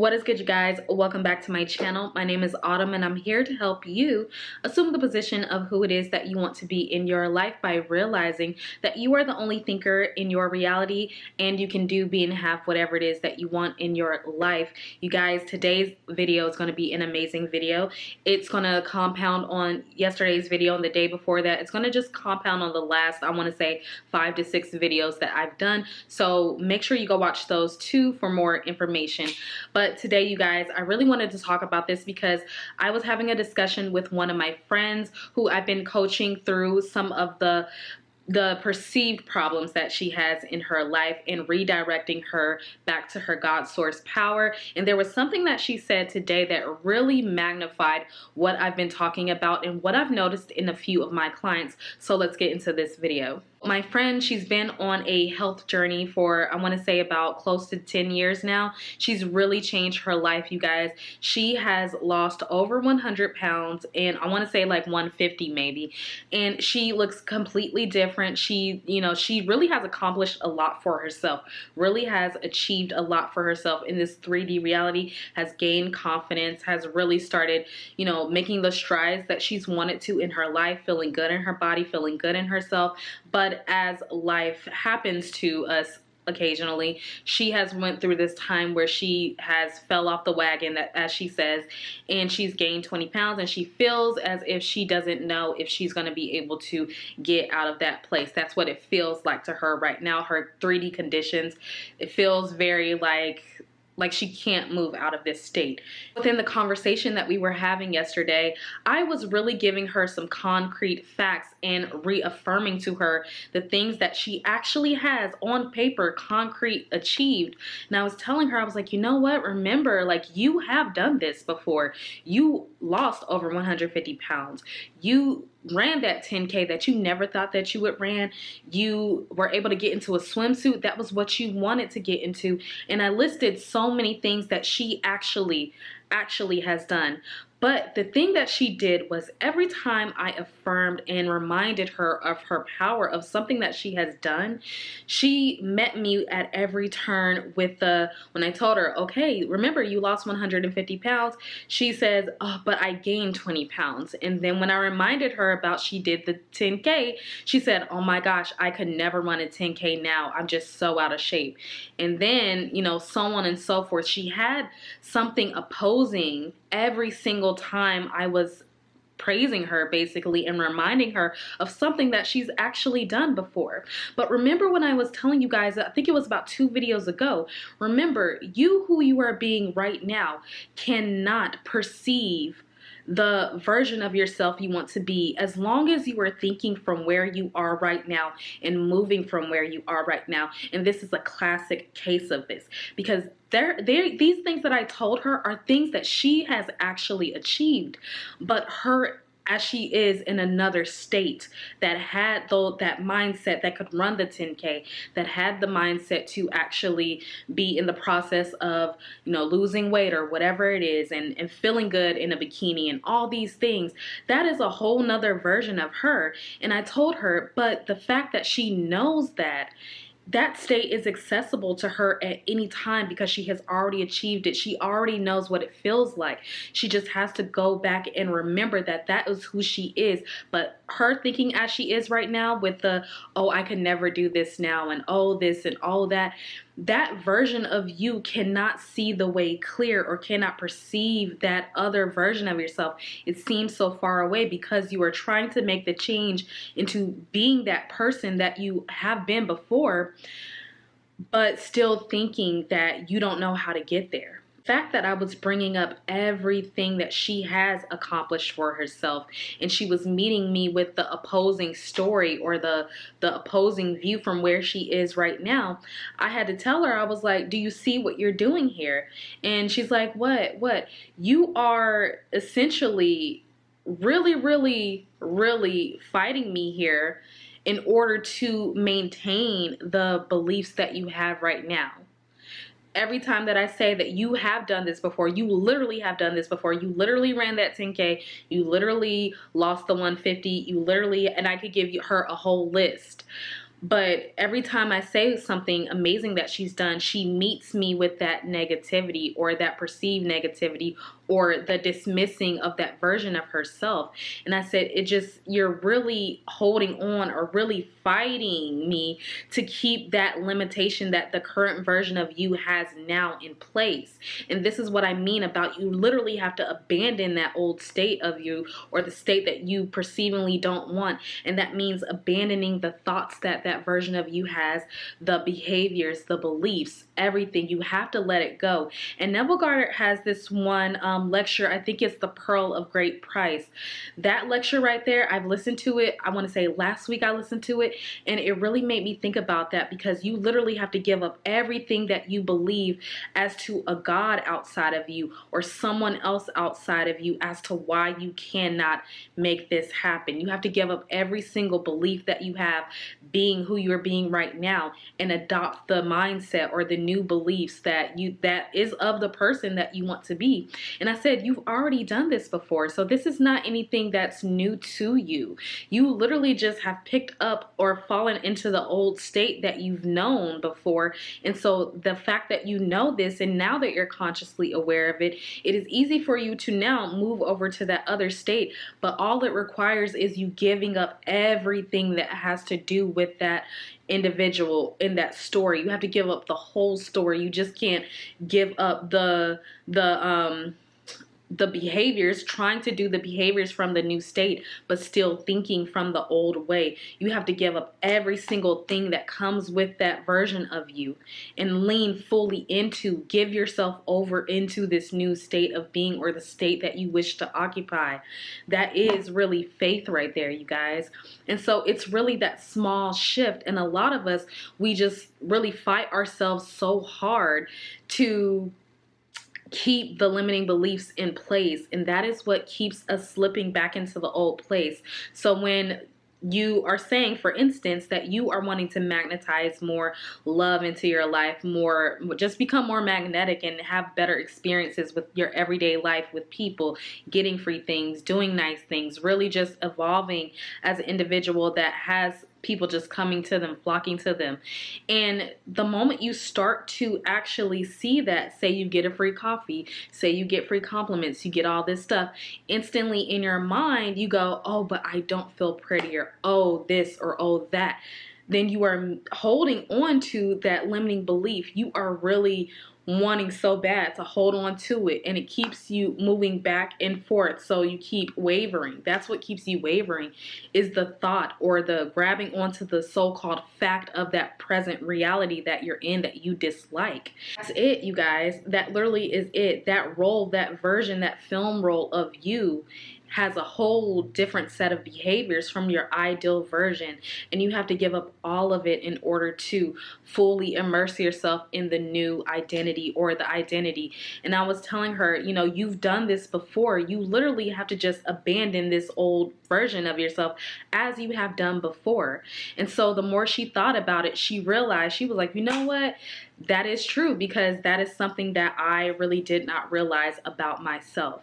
What is good, you guys? Welcome back to my channel. My name is Autumn and I'm here to help you assume the position of who it is that you want to be in your life by realizing that you are the only thinker in your reality and you can do, be, and have whatever it is that you want in your life. You guys, today's video is going to be an amazing video. It's going to compound on yesterday's video and the day before that. It's going to just compound on the last, I want to say, 5 to 6 videos that I've done. So make sure you go watch those too for more information. But today, you guys, I really wanted to talk about this because I was having a discussion with one of my friends who I've been coaching through some of the perceived problems that she has in her life and redirecting her back to her God source power. And there was something that she said today that really magnified what I've been talking about and what I've noticed in a few of my clients. So let's get into this video. My friend, she's been on a health journey for, I want to say, about close to 10 years now. She's really changed her life, you guys. She has lost over 100 pounds and I want to say like 150 maybe. And she looks completely different. She really has accomplished a lot for herself, really has achieved a lot for herself in this 3D reality, has gained confidence, has really started, making the strides that she's wanted to in her life, feeling good in her body, feeling good in herself. But as life happens to us occasionally, she has went through this time where she has fell off the wagon, that, as she says, and she's gained 20 pounds and she feels as if she doesn't know if she's going to be able to get out of that place. That's what it feels like to her right now. Her 3D conditions, it feels very like she can't move out of this state. Within the conversation that we were having yesterday, I was really giving her some concrete facts and reaffirming to her the things that she actually has on paper, concrete, achieved. And I was telling her, I was like, you know what? Remember, like, you have done this before. You lost over 150 pounds. You ran that 10K that you never thought that you would ran. You were able to get into a swimsuit. That was what you wanted to get into. And I listed so many things that she actually has done. But the thing that she did was every time I affirmed and reminded her of her power, of something that she has done, she met me at every turn with when I told her, okay, remember you lost 150 pounds, she says, oh, but I gained 20 pounds. And then when I reminded her about she did the 10K, she said, oh my gosh, I could never run a 10K now. I'm just so out of shape. And then, so on and so forth. She had something opposing every single time I was praising her, basically, and reminding her of something that she's actually done before. But remember when I was telling you guys, I think it was about 2 videos ago, remember, you who you are being right now cannot perceive the version of yourself you want to be as long as you are thinking from where you are right now and moving from where you are right now. And this is a classic case of this, because these things that I told her are things that she has actually achieved, but her, as she is in another state that had that mindset that could run the 10K, that had the mindset to actually be in the process of, losing weight or whatever it is, and feeling good in a bikini and all these things, that is a whole nother version of her. And I told her, but the fact that she knows that state is accessible to her at any time because she has already achieved it. She already knows what it feels like. She just has to go back and remember that that is who she is. But her thinking as she is right now with the, oh, I could never do this now, and oh, this and all that, that version of you cannot see the way clear or cannot perceive that other version of yourself. It seems so far away because you are trying to make the change into being that person that you have been before, but still thinking that you don't know how to get there. The fact that I was bringing up everything that she has accomplished for herself, and she was meeting me with the opposing story or the opposing view from where she is right now, I had to tell her, I was like, do you see what you're doing here? And she's like, what? You are essentially really fighting me here in order to maintain the beliefs that you have right now. Every time that I say that you have done this before, you literally have done this before. You literally ran that 10K. You literally lost the 150. You literally, and I could give her a whole list. But every time I say something amazing that she's done, she meets me with that negativity or that perceived negativity or the dismissing of that version of herself. And I said, you're really holding on or really fighting me to keep that limitation that the current version of you has now in place. And this is what I mean about you literally have to abandon that old state of you or the state that you perceivingly don't want. And that means abandoning the thoughts that that version of you has, the behaviors, the beliefs, everything. You have to let it go. And Neville Goddard has this one lecture, I think it's The Pearl of Great Price. That lecture right there, I've listened to it, I want to say last week I listened to it, and it really made me think about that, because you literally have to give up everything that you believe as to a God outside of you or someone else outside of you as to why you cannot make this happen. You have to give up every single belief that you have being who you're being right now and adopt the mindset or the new beliefs that is of the person that you want to be. And I said, you've already done this before, so this is not anything that's new to you. You literally just have picked up or fallen into the old state that you've known before. And so the fact that you know this, and now that you're consciously aware of it, it is easy for you to now move over to that other state. But all it requires is you giving up everything that has to do with that individual in that story. You have to give up the whole story. You just can't give up the behaviors, trying to do the behaviors from the new state, but still thinking from the old way. You have to give up every single thing that comes with that version of you and lean fully into, give yourself over into this new state of being or the state that you wish to occupy. That is really faith right there, you guys. And so it's really that small shift. And a lot of us, we just really fight ourselves so hard to keep the limiting beliefs in place, and that is what keeps us slipping back into the old place. So when you are saying, for instance, that you are wanting to magnetize more love into your life, more, just become more magnetic and have better experiences with your everyday life, with people, getting free things, doing nice things, really just evolving as an individual that has people just coming to them, flocking to them. And the moment you start to actually see that, say you get a free coffee, say you get free compliments, you get all this stuff, instantly in your mind you go, oh, but I don't feel prettier, oh this or oh that. Then you are holding on to that limiting belief. You are really wanting so bad to hold on to it, and it keeps you moving back and forth, so you keep wavering. That's what keeps you wavering, is the thought or the grabbing onto the so-called fact of that present reality that you're in that you dislike. That's it, you guys. That literally is it. That role, that version, that film role of you has a whole different set of behaviors from your ideal version, and you have to give up all of it in order to fully immerse yourself in the new identity or the identity. And I was telling her, you know, you've done this before. You literally have to just abandon this old version of yourself as you have done before. And so the more she thought about it, she realized, she was like, you know what? That is true, because that is something that I really did not realize about myself.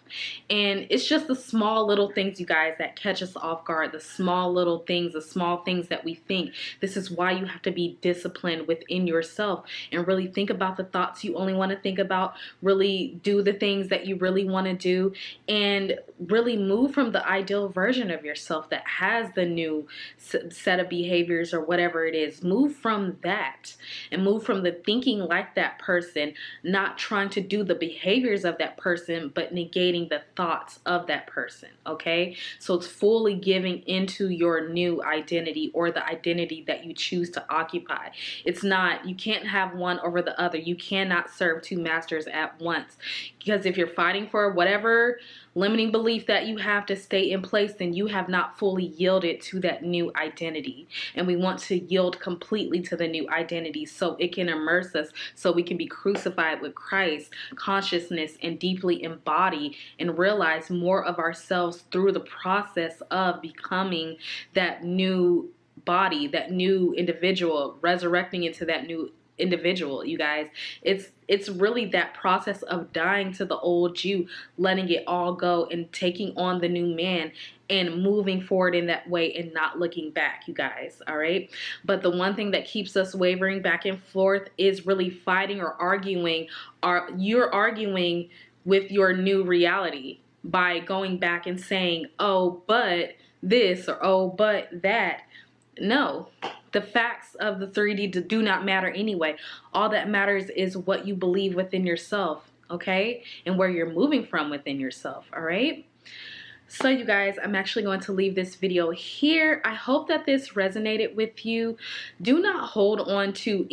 And it's just the small little things, you guys, that catch us off guard. The small little things, the small things that we think. This is why you have to be disciplined within yourself and really think about the thoughts you only want to think about, really do the things that you really want to do, and really move from the ideal version of yourself that has the new set of behaviors or whatever it is. Move from that and move from the thinking like that person, not trying to do the behaviors of that person, but negating the thoughts of that person. Okay, so it's fully giving into your new identity or the identity that you choose to occupy. It's not, you can't have one over the other. You cannot serve two masters at once, because if you're fighting for whatever limiting belief that you have to stay in place, then you have not fully yielded to that new identity. And we want to yield completely to the new identity so it can immerse us, so we can be crucified with Christ consciousness and deeply embody and realize more of ourselves through the process of becoming that new body, that new individual, resurrecting into that new individual, you guys. It's really that process of dying to the old you, letting it all go and taking on the new man and moving forward in that way and not looking back, you guys. All right. But the one thing that keeps us wavering back and forth is really fighting or arguing, or you're arguing with your new reality by going back and saying, oh, but this, or oh, but that. No, the facts of the 3D do not matter anyway. All that matters is what you believe within yourself, okay? And where you're moving from within yourself, all right? So you guys, I'm actually going to leave this video here. I hope that this resonated with you. Do not hold on to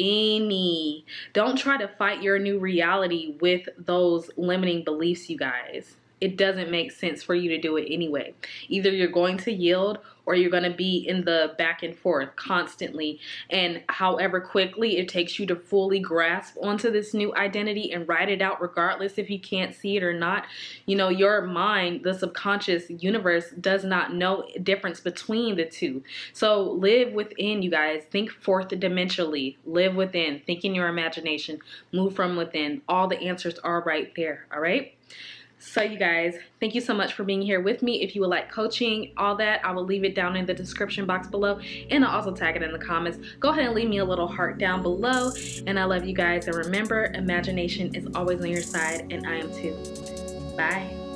don't try to fight your new reality with those limiting beliefs, you guys. It doesn't make sense for you to do it anyway. Either you're going to yield or you're going to be in the back and forth constantly. And however quickly it takes you to fully grasp onto this new identity and write it out, regardless if you can't see it or not, you know, your mind, the subconscious universe, does not know difference between the two. So live within, you guys. Think fourth dimensionally. Live within. Think in your imagination. Move from within. All the answers are right there. All right. So you guys, thank you so much for being here with me. If you would like coaching, all that, I will leave it down in the description box below, and I'll also tag it in the comments. Go ahead and leave me a little heart down below, and I love you guys. And remember, imagination is always on your side, and I am too. Bye.